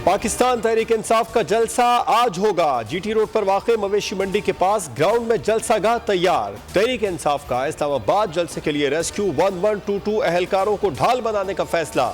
पाकिस्तान तहरीक इंसाफ का जलसा आज होगा। जीटी रोड पर वाक़े मवेशी मंडी के पास ग्राउंड में जलसागाह तैयार। तहरीक इंसाफ का इस्लामाबाद जलसे के लिए रेस्क्यू 1122 अहलकारों को ढाल बनाने का फैसला।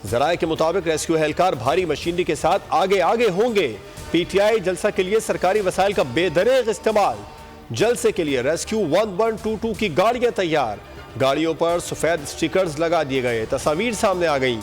जराये के मुताबिक रेस्क्यू अहलकार भारी मशीनरी के साथ आगे आगे होंगे। पीटीआई जलसा के लिए सरकारी वसाइल का बेदरेग इस्तेमाल। जलसे के लिए रेस्क्यू 1122 की गाड़ियां तैयार। गाड़ियों पर सफेद स्टिकर्स लगा दिए गए। तस्वीर सामने आ गई।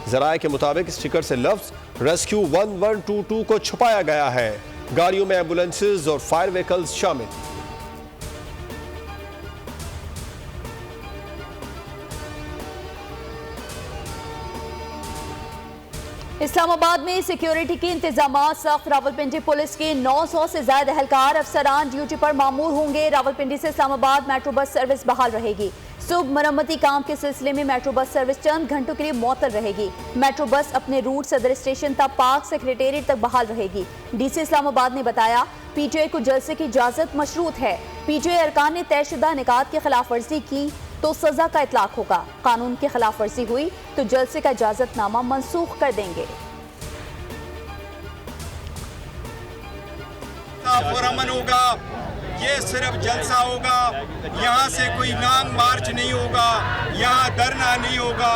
जराये के मुताबिक स्टिकर से लफ्ज रेस्क्यू 1122 को छुपाया गया है। गाड़ियों में एम्बुलेंसेज और फायर व्हीकल्स शामिल। इस्लामाबाद में सिक्योरिटी के इंतजामात सख्त। रावलपिंडी पुलिस के 900 से ज्यादा एहलकार अफसरान ड्यूटी पर मामूर होंगे। रावलपिंडी से इस्लामाबाद मेट्रो बस सर्विस बहाल रहेगी। सुबह मरम्मती काम के सिलसिले में मेट्रो बस सर्विस चंद घंटों के लिए मुअत्तल रहेगी। मेट्रो बस अपने रूट सदर स्टेशन तक पार्क सेक्रेटेरिएट तक बहाल रहेगी। डीसी इस्लामाबाद ने बताया पीटीआई को जलसे की इजाजत मशरूत है। पीटीआई अरकान ने तयशुदा निकात की खिलाफ वर्जी की तो सजा का इतलाक होगा। कानून की खिलाफ वर्जी हुई तो जलसे का इजाजतनामा मनसूख कर देंगे। पुरअमन होगा, ये सिर्फ जलसा होगा। यहाँ से कोई नांग मार्च नहीं होगा, यहाँ धरना नहीं होगा।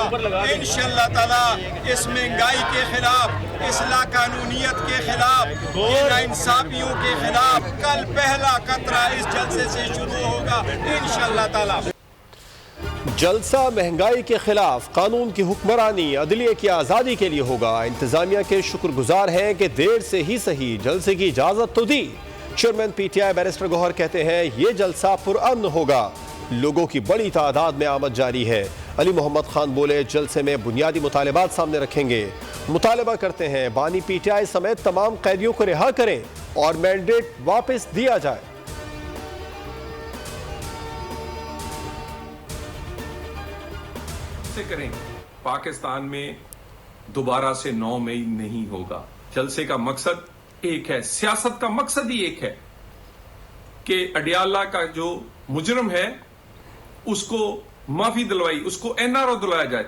इंशाअल्लाह ताला इस महंगाई के खिलाफ, इस लाकानूनियत के खिलाफ, ये नाइंसाफियों के खिलाफ कल पहला कतरा इस जलसे से शुरू होगा इंशाअल्लाह ताला। जलसा महंगाई के खिलाफ, कानून की हुक्मरानी, अदलिया की आज़ादी के लिए होगा। इंतजामिया के शुक्रगुजार हैं कि देर से ही सही जलसे की इजाज़त तो दी। चेयरमैन पीटीआई बैरिस्टर गौहर कहते हैं ये जलसा पुरअमन होगा। लोगों की बड़ी तादाद में आमद जारी है। अली मोहम्मद खान बोले जलसे में बुनियादी मुतालबात सामने रखेंगे। मुतालबा करते हैं बानी पीटीआई समेत तमाम कैदियों को रिहा करें और मैंडेट वापस दिया जाए। करें पाकिस्तान में दोबारा से 9 मई नहीं होगा। जलसे का मकसद एक है, सियासत का मकसद ही एक है कि अडियाला का जो मुजरम है उसको माफी दिलवाई, उसको एनआरओ दिलाया जाए।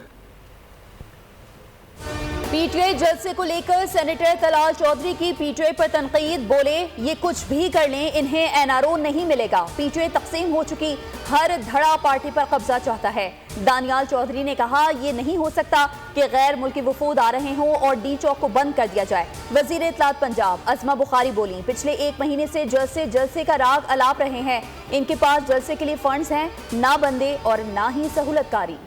पीटीआई जलसे को लेकर सेनेटर तलाल चौधरी की पीटीआई पर तनकीद। बोले ये कुछ भी कर लें इन्हें एनआरओ नहीं मिलेगा। पीटीआई तकसीम हो चुकी हर धड़ा पार्टी पर कब्जा चाहता है। दानियाल चौधरी ने कहा ये नहीं हो सकता कि गैर मुल्की वफूद आ रहे हों और डी चौक को बंद कर दिया जाए। वजीर इत्तलात पंजाब अज़मा बुखारी बोली पिछले 1 महीने से जलसे का राग अलाप रहे हैं। इनके पास जलसे के लिए फंड्स हैं, ना बंदे और ना ही सहूलतकारी।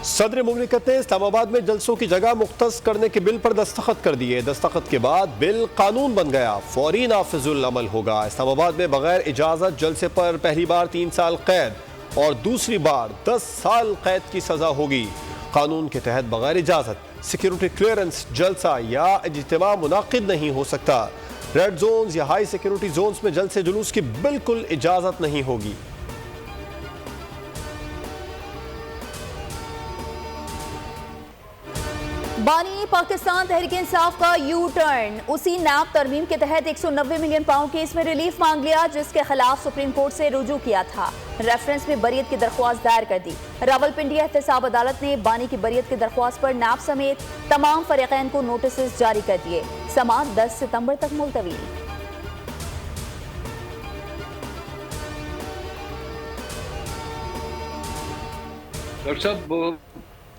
सदर मुमलिकत ने इस्लामाबाद में जलसों की जगह मुख्तस करने के बिल पर दस्तखत कर दिए। दस्तखत के बाद बिल कानून बन गया, फौरी नाफिजुल अमल होगा। इस्लामाबाद में बगैर इजाज़त जलसे पर पहली बार 3 साल कैद और दूसरी बार 10 साल कैद की सजा होगी। कानून के तहत बगैर इजाज़त सिक्योरिटी क्लियरेंस जलसा या इज्तिमा मुनाकिद नहीं हो सकता। रेड जोन्स या हाई सिक्योरिटी जोन्स में जलसे जुलूस की बिल्कुल इजाज़त नहीं होगी। बानी पाकिस्तान तहरीक इंसाफ का यू टर्न। उसी नैब तरमीम के तहत 190 मिलियन पाउंड केस में रिलीफ मांग लिया जिसके खिलाफ सुप्रीम कोर्ट से रुजू किया था। रेफरेंस में बरियत की दरख्वास्त दायर कर दी। रावलपिंडी एहतसाब अदालत ने बानी की बरियत की दरख्वास्त पर नैब समेत तमाम फरीकैन को नोटिस जारी कर दिए। समाअत 10 सितंबर तक मुलतवी। डॉक्टर साहब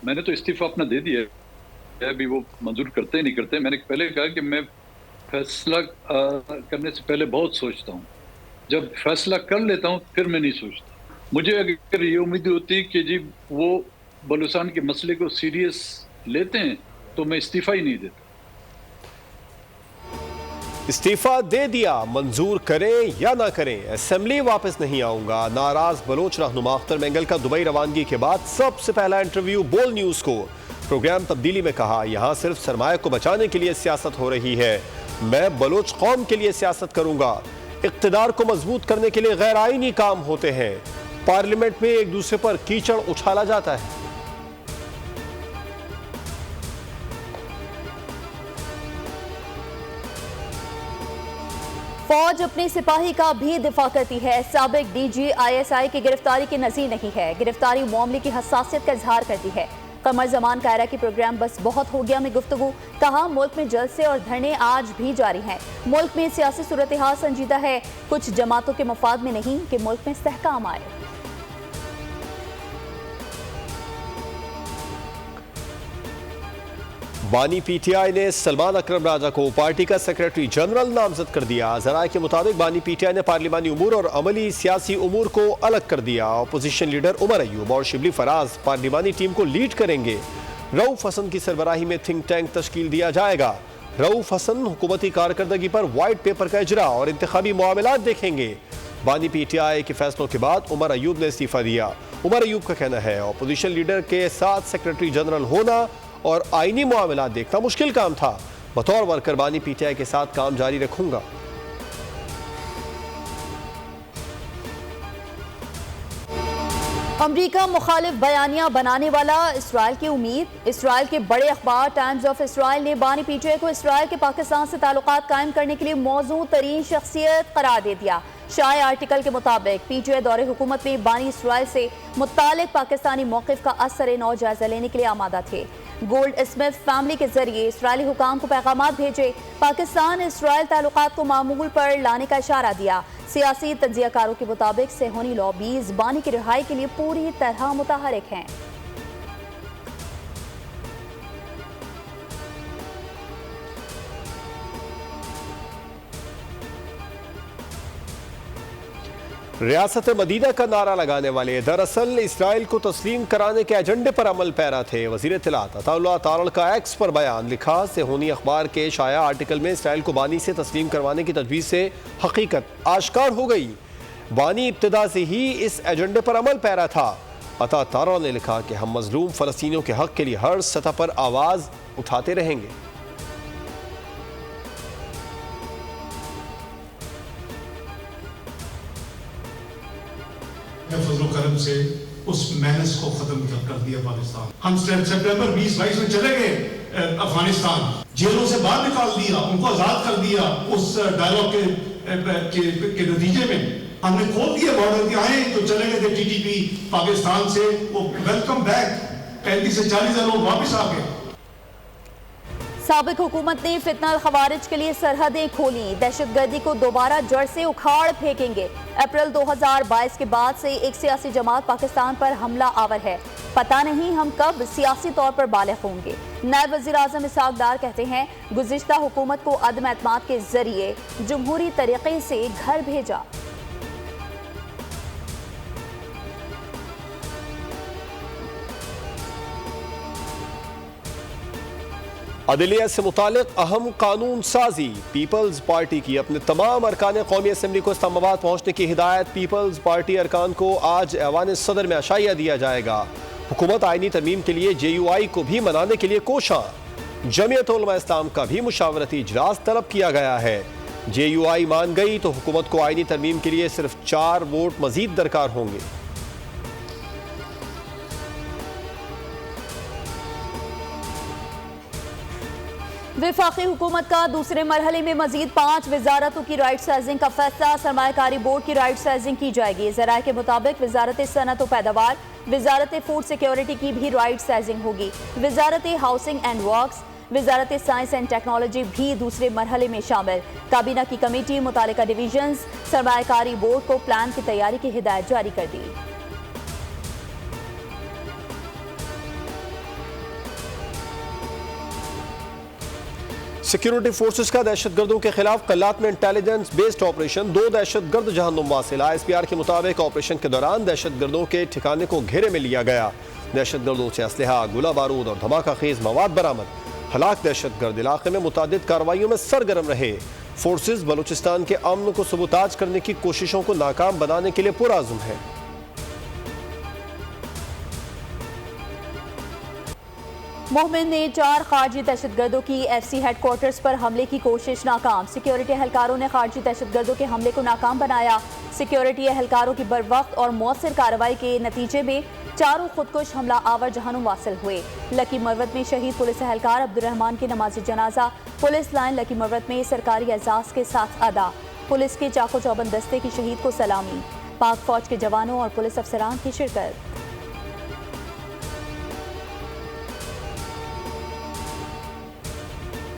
मैंने तो इस्तीफा अपना दे दिया है, अभी वो मंजूर करते नहीं करते। मैंने पहले कहा कि मैं फैसला करने से पहले बहुत सोचता हूँ, जब फैसला कर लेता हूँ फिर मैं नहीं सोचता। मुझे अगर ये उम्मीद होती कि जी वो बलूचिस्तान के मसले को सीरियस लेते हैं तो मैं इस्तीफा ही नहीं देता। इस्तीफा दे दिया, मंजूर करें या ना करें, असेंबली वापस नहीं आऊंगा। नाराज बलोच रहनुमा अख्तर मेंगल का दुबई रवानगी के बाद सबसे पहला इंटरव्यू बोल न्यूज को। प्रोग्राम तब्दीली में कहा यहां सिर्फ सरमाए को बचाने के लिए सियासत हो रही है, मैं बलोच कौम के लिए सियासत करूंगा। इक्तदार को मजबूत करने के लिए गैर आईनी काम होते हैं, पार्लियामेंट में एक दूसरे पर कीचड़ उछाला जाता है। फौज अपने सिपाही का भी दिफा करती है। साबिक डीजी ISI की गिरफ्तारी की नज़ीर नहीं है। गिरफ्तारी मामले की हसासियत का इजहार करती है। कमर जमान कायरा की प्रोग्राम बस बहुत हो गया में गुफ्तगू। कहा मुल्क में जलसे और धरने आज भी जारी हैं। मुल्क में सियासी सूरत हाल संजीदा है, कुछ जमातों के मफाद में नहीं कि मुल्क में इस्तेहकाम आए। बानी PTI ने सलमान अकरम राजा को पार्टी का सेक्रेटरी जनरल नामजद कर दिया। जराये के मुताबिक बानी PTI ने पार्लिमानी उमूर और अमली सियासी उमूर को अलग कर दिया। अपोजिशन लीडर उमर अयूब और शिबली फराज पार्लिमानी टीम को लीड करेंगे। रऊफ हसन की सरबराही में थिंक टैंक तश्कील दिया जाएगा। रऊफ हसन हुकूमती कारकर्दगी पर वाइट पेपर का इजरा और इंतखाबी मामलात देखेंगे। बानी PTI के फैसलों के बाद उमर अयूब ने इस्तीफा दिया। उमर अयूब का कहना है अपोजिशन लीडर के साथ सेक्रेटरी जनरल होना और आईनी मामला देखना मुश्किल काम था। बतौर वर्कर बानी PTI के साथ काम जारी रखूंगा। अमरीका मुखालिफ बयानिया बनाने वाला इसराइल की उम्मीद। इसराइल के बड़े अखबार टाइम्स ऑफ इसराइल ने बानी PTI को इसराइल के पाकिस्तान से ताल्लुकात कायम करने के लिए मौजू तरीन शख्सियत करार दे दिया। शाया आर्टिकल के मुताबिक PTI दौरे हुकूमत में बानी इसराइल से मुत्तालिक पाकिस्तानी मौक़िफ़ का असर नौ जायजा लेने के लिए आमादा थे। गोल्ड स्मिथ फैमिली के जरिए इसराइली हुकाम को पैगाम भेजे। पाकिस्तान इसराइल ताल्लुकात को मामूल पर लाने का इशारा दिया। सियासी तंजियाकारों के मुताबिक सेहोनी लॉबीज बानी की रिहाई के लिए पूरी तरह मुतहरिक हैं। रियासत मदीना का नारा लगाने वाले दरअसल इसराइल को तस्लीम कराने के एजेंडे पर अमल पैरा थे। वज़ीर इत्तलात अताउल्लाह तारड़ का एक्स पर बयान लिखा। सेहोनी अखबार के शाया आर्टिकल में इसराइल को बानी से तस्लीम करवाने की तजवीज़ से हकीकत आश्कार हो गई। बानी इब्तिदा से ही इस एजेंडे पर अमल पैरा था। अता तारड़ ने लिखा कि हम मजलूम फ़लस्तीनियों के हक़ के लिए हर सतह पर आवाज़ उठाते रहेंगे। फजल करम से उस महनस को खत्म कर दिया पाकिस्तान। हम सितंबर 2022 में चले गए अफगानिस्तान, जेलों से बाहर निकाल दिया, उनको आजाद कर दिया। उस डायलॉग के नतीजे में हमने खोल दिया बॉर्डर के। आए तो चले गए थे TTP पाकिस्तान से, वो वेलकम बैक 35 से 40 लोग वापस आ गए। साबिक हुकूमत ने फितना खवारिज के लिए सरहदें खोली। दहशतगर्दी को दोबारा जड़ से उखाड़ फेंकेंगे। अप्रैल 2022 के बाद से एक सियासी जमात पाकिस्तान पर हमला आवर है। पता नहीं हम कब सियासी तौर पर बालिग होंगे। नायब वज़ीर आज़म इसहाक डार कहते हैं गुज़िश्ता हुकूमत को अदम एतमाद के जरिए जमहूरी तरीके से घर भेजा। अदलिया से मुतालिक अहम कानून साजी। पीपल्स पार्टी की अपने तमाम अरकान कौमी असम्बली को इस्लामाबाद पहुंचने की हिदायत। पीपल्स पार्टी अरकान को आज ऐवान सदर में अशाइया दिया जाएगा। हुकूमत आईनी तरमीम के लिए JUI को भी मनाने के लिए कोशां। जमीयत उलमा इस्लाम का भी मुशावरती इजलास तलब किया गया है। JUI मान गई तो हुकूमत को आईनी तरमीम के लिए सिर्फ 4 वोट मजीद दरकार होंगे। वफाकी हुकूमत का दूसरे मरहले में मजीद 5 वजारतों की राइट साइजिंग का फैसला। सरमायाकारी बोर्ड की राइट साइजिंग की जाएगी। ज़राए के मुताबिक वजारत सनअत व पैदावार, वजारत फूड सिक्योरिटी की भी राइट साइजिंग होगी। वजारत housing and works, Wazarat science and technology भी दूसरे मरहले में शामिल। काबीना की कमेटी मुतालिका डिवीजन्स सरमायाकारी बोर्ड को प्लान की तैयारी की हिदायत जारी कर दी। सिक्योरिटी फोर्सेस का दहशतगर्दों के खिलाफ कल्लात में इंटेलिजेंस बेस्ड ऑपरेशन। 2 दहशतगर्द जहन्नुम वासिल। ISPR के मुताबिक ऑपरेशन के दौरान दहशतगर्दों के ठिकाने को घेरे में लिया गया। दहशतगर्दों से असलहा, गोला बारूद और धमाका खेज मवाद बरामद। हलाक दहशतगर्द इलाके में मुतादिद कार्रवाइयों में सरगर्म रहे। फोर्सेस बलूचिस्तान के अमन को सबूताज करने की कोशिशों को नाकाम बनाने के लिए पुरअज़्म है। मोहम्मद ने 4 खारजी दहशतगर्दों की FC हेडक्वार्टर्स पर हमले की कोशिश नाकाम। सिक्योरिटी एहलकारों ने खारजी दहशतगर्दों के हमले को नाकाम बनाया। सिक्योरिटी एहलकारों की बरवक्त और मौसर कार्रवाई के नतीजे में 4 खुदकुश हमला आवर जहनुम वासिल हुए। लकी मरवत में शहीद पुलिस एहलकार अब्दुर्रहमान की नमाज जनाजा पुलिस लाइन लकी मरवत में सरकारी एजाज के साथ अदा। पुलिस के चाको चौबंद दस्ते की शहीद को सलामी। पाक फौज के जवानों और पुलिस अफसरान की शिरकत।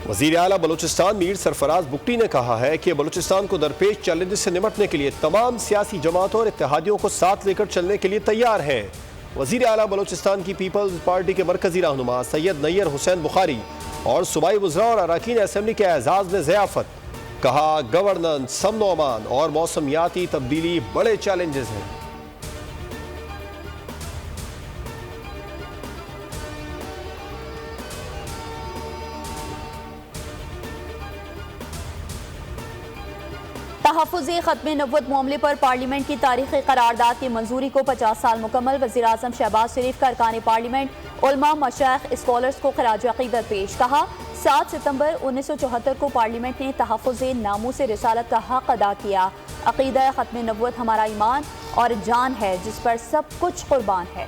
वज़ीर आला बलूचिस्तान मीर सरफराज बुगटी ने कहा है कि बलूचिस्तान को दरपेश चैलेंजेस से निपटने के लिए तमाम सियासी जमातों और इत्तेहादियों को साथ लेकर चलने के लिए तैयार हैं। वज़ीर आला बलूचिस्तान की पीपल्स पार्टी के मरकजी रहनुमा सैयद नैयर हुसैन बुखारी और सूबाई वज़रा और अरकान असम्बली के एजाज़ में ज़ियाफ़त। कहा, गवर्नेंस, अमन व अमान और मौसमियाती तब्दीली बड़े चैलेंजेस हैं। तहफ़्फ़ुज़े ख़त्मे नबुव्वत मामले पर पार्लियामेंट की तारीख़ी करारदाद की मंजूरी को 50 साल मुकम्मल। वज़ीर आज़म शहबाज शरीफ का अरकान पार्लियामेंट उलमा, मशाइख, स्कॉलर्स को खिराज अक़ीदत पेश। कहा, 7 सितंबर 1974 को पार्लियामेंट ने तहफ़्फ़ुज़े नामूस रिसालत का हक़ अदा किया। अक़ीदा ख़त्मे नबुव्वत हमारा ईमान और जान है जिस पर सब कुछ कुर्बान है।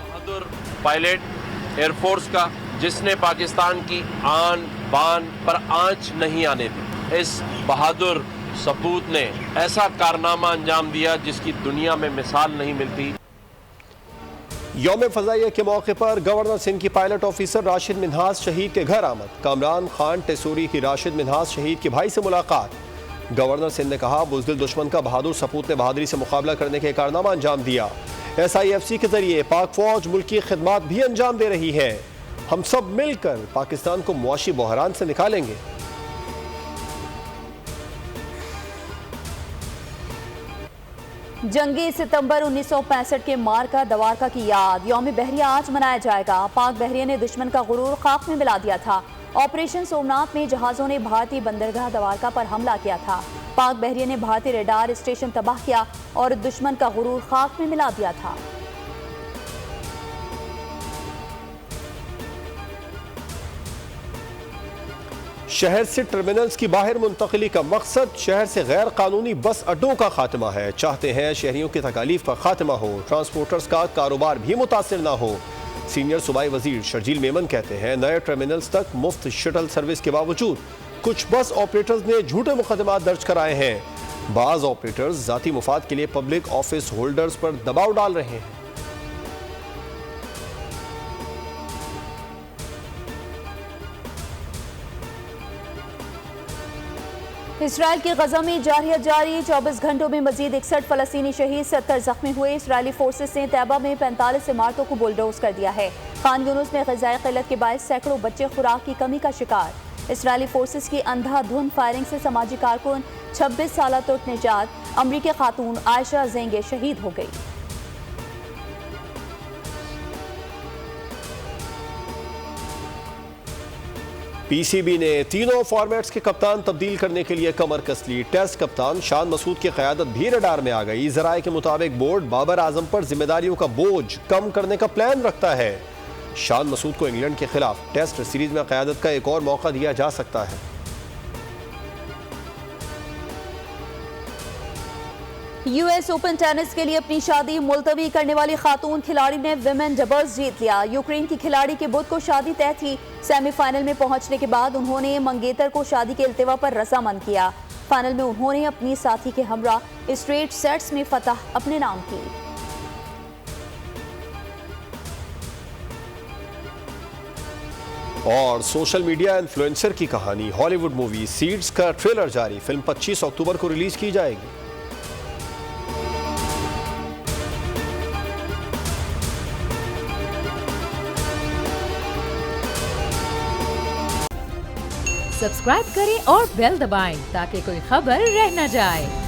बहादुर पायलट एयरफोर्स का, जिसने पाकिस्तान की आन बान पर आंच नहीं आने दी। इस बहादुर सपूत ने ऐसा कारनामा अंजाम दिया जिसकी दुनिया में मिसाल नहीं मिलती। यौम फ़ज़ाइया के मौके पर गवर्नर सिंध की पायलट ऑफिसर राशिद मिन्हास शहीद के घर आमद। कामरान खान टेसूरी की राशिद मिन्हास शहीद के भाई से मुलाकात। गवर्नर सिंध ने कहा, बुज़दिल दुश्मन का बहादुर सपूत ने बहादुरी से मुकाबला करने के कारनामा अंजाम दिया। SIFC के जरिए पाक फौज मुल्की खिदमात भी अंजाम दे रही है। हम सब मिलकर पाकिस्तान को मुआशी बहरान से निकालेंगे। जंगी सितंबर 1965 के मारका दवारका की याद। यौम बहरिया आज मनाया जाएगा। पाक बहरिया ने दुश्मन का गुरूर खाक में मिला दिया था। ऑपरेशन सोमनाथ में जहाज़ों ने भारतीय बंदरगाह दवारका पर हमला किया था। पाक बहरिया ने भारतीय रेडार स्टेशन तबाह किया और दुश्मन का गुरूर खाक में मिला दिया था। शहर से टर्मिनल्स की बाहर मुंतकली का मकसद शहर से गैर कानूनी बस अड्डों का खात्मा है। चाहते हैं शहरियों की तकालीफ का खात्मा हो, ट्रांसपोर्टर्स का कारोबार भी मुतासिर ना हो। सीनियर सूबाई वजीर शर्जील मेमन कहते हैं, नए टर्मिनल्स तक मुफ्त शटल सर्विस के बावजूद कुछ बस ऑपरेटर्स ने झूठे मुकदमात दर्ज कराए हैं। बाज ऑपरेटर्स जाती मुफाद के लिए पब्लिक ऑफिस होल्डर्स पर दबाव डाल रहे हैं। इसराइल की गजा में जारी 24 घंटों में मजीद 61 फलस्तीनी शहीद, 70 जख्मी हुए। इसराइली फोर्सेस ने तैयबा में 45 इमारतों को बुलडोज कर दिया है। खान यूनुस में ग़िज़ाई क़िल्लत के बायस सैकड़ों बच्चे खुराक की कमी का शिकार। इसराइली फोर्सेस की अंधाधुंध फायरिंग से समाजी कारकुन 26 साल तुर्क निजात अमरीकी खातून आयशा ज़ेंगे शहीद हो गई। PCB ने तीनों फॉर्मेट्स के कप्तान तब्दील करने के लिए कमर कस ली। टेस्ट कप्तान शान मसूद की क़यादत भी रडार में आ गई। ज़राए के मुताबिक बोर्ड बाबर आजम पर जिम्मेदारियों का बोझ कम करने का प्लान रखता है। शान मसूद को इंग्लैंड के खिलाफ टेस्ट सीरीज में क़यादत का एक और मौका दिया जा सकता है। US ओपन टेनिस के लिए अपनी शादी मुलतवी करने वाली खातून खिलाड़ी ने विमेन डबल्स जीत लिया। यूक्रेन की खिलाड़ी के बुध को शादी तय थी। सेमीफाइनल में पहुंचने के बाद उन्होंने मंगेतर को शादी के इल्तिवा पर रज़ामंद किया। फाइनल में उन्होंने अपनी साथी के हमरा स्ट्रेट सेट्स में फतह अपने नाम की। और सोशल मीडिया इन्फ्लुएंसर की कहानी। हॉलीवुड मूवी सीड्स का ट्रेलर जारी। फिल्म 25 अक्टूबर को रिलीज की जाएगी। सब्सक्राइब करें और बेल दबाएं ताकि कोई खबर रह न जाए।